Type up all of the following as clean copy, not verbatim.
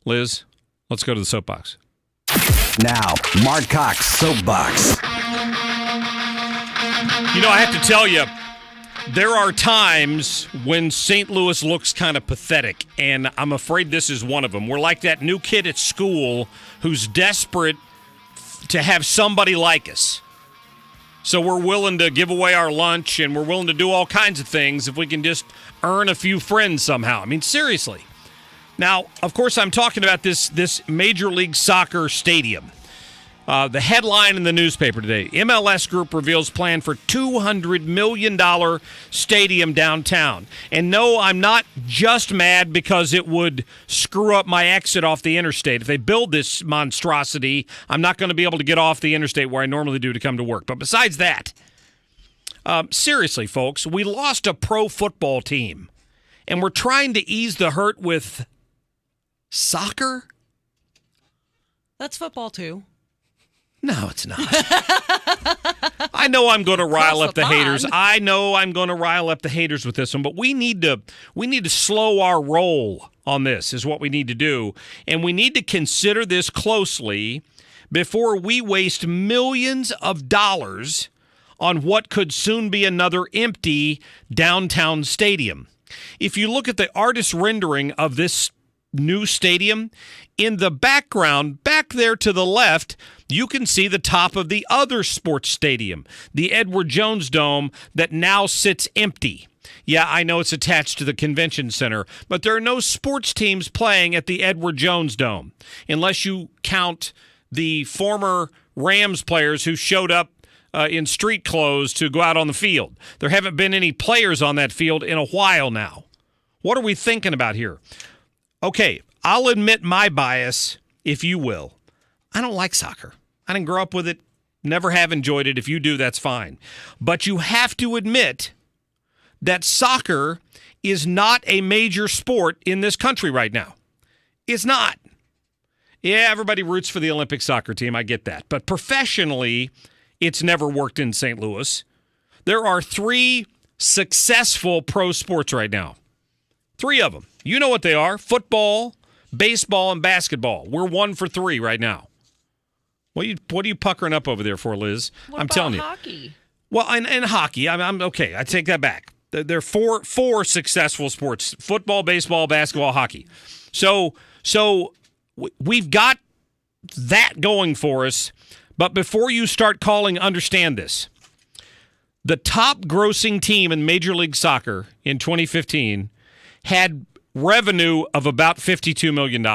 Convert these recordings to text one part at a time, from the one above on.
Liz, let's go to the soapbox. Now, Marc Cox, SoapBox. I have to tell you, there are times when St. Louis looks kind of pathetic, and I'm afraid this is one of them. We're like that new kid at school who's desperate to have somebody like us. So we're willing to give away our lunch, and we're willing to do all kinds of things if we can just earn a few friends somehow. I mean, seriously. Now, of course, I'm talking about this Major League Soccer stadium. The headline in the newspaper today, MLS Group reveals plan for $200 million stadium downtown. And no, I'm not just mad because it would screw up my exit off the interstate. If they build this monstrosity, I'm not going to be able to get off the interstate where I normally do to come to work. But besides that, seriously, folks, we lost a pro football team, and we're trying to ease the hurt with soccer? That's football, too. No, it's not. I know I'm going to rile up the haters. I know I'm going to rile up the haters with this one, but we need to slow our roll on this is what we need to do. And we need to consider this closely before we waste millions of dollars on what could soon be another empty downtown stadium. If you look at the artist rendering of this new stadium, in the background, back there to the left, you can see the top of the other sports stadium, the Edward Jones Dome, that now sits empty. Yeah, I know it's attached to the convention center, but there are no sports teams playing at the Edward Jones Dome, unless you count the former Rams players who showed up in street clothes to go out on the field. There haven't been any players on that field in a while now. What are we thinking about here? Okay, I'll admit my bias, if you will. I don't like soccer. I didn't grow up with it, never have enjoyed it. If you do, that's fine. But you have to admit that soccer is not a major sport in this country right now. It's not. Yeah, everybody roots for the Olympic soccer team. I get that. But professionally, it's never worked in St. Louis. There are 3 successful pro sports right now. 3 of them. You know what they are. Football, baseball, and basketball. We're 1 for 3 right now. What are you puckering up over there for, Liz? What I'm about telling you. Hockey? Well, and hockey. I'm okay. I take that back. There are four successful sports: football, baseball, basketball, hockey. So we've got that going for us. But before you start calling, understand this. The top grossing team in Major League Soccer in 2015 had revenue of about $52 million.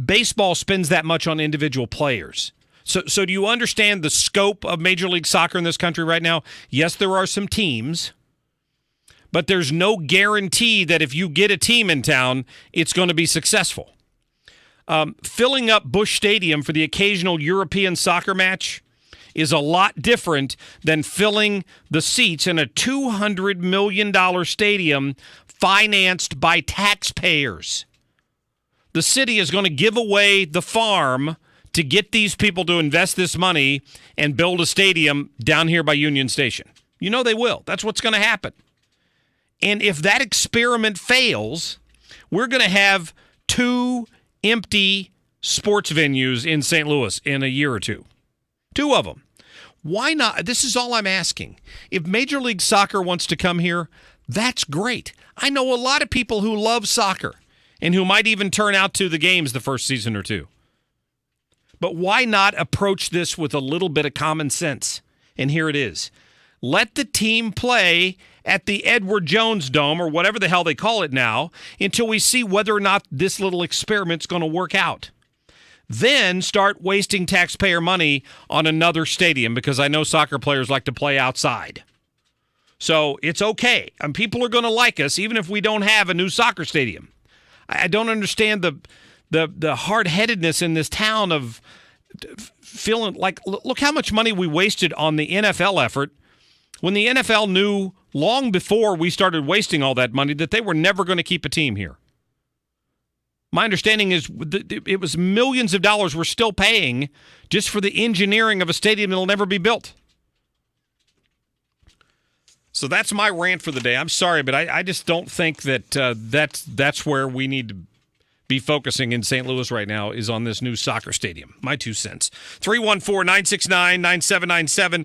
Baseball spends that much on individual players. So do you understand the scope of Major League Soccer in this country right now? Yes, there are some teams, but there's no guarantee that if you get a team in town, it's going to be successful. Filling up Busch Stadium for the occasional European soccer match is a lot different than filling the seats in a $200 million stadium financed by taxpayers. The city is going to give away the farm to get these people to invest this money and build a stadium down here by Union Station. You know they will. That's what's going to happen. And if that experiment fails, we're going to have 2 empty sports venues in St. Louis in a year or 2. 2 of them. Why not? This is all I'm asking. If Major League Soccer wants to come here, that's great. I know a lot of people who love soccer and who might even turn out to the games the first season or 2. But why not approach this with a little bit of common sense? And here it is. Let the team play at the Edward Jones Dome, or whatever the hell they call it now, until we see whether or not this little experiment's going to work out. Then start wasting taxpayer money on another stadium, because I know soccer players like to play outside. So it's okay. And people are going to like us even if we don't have a new soccer stadium. I don't understand the hard-headedness in this town of feeling like, look how much money we wasted on the NFL effort when the NFL knew long before we started wasting all that money that they were never going to keep a team here. My understanding is it was millions of dollars we're still paying just for the engineering of a stadium that will never be built. So that's my rant for the day. I'm sorry, but I just don't think that that's where we need to be focusing in St. Louis right now is on this new soccer stadium. My 2 cents. 314-969-9797,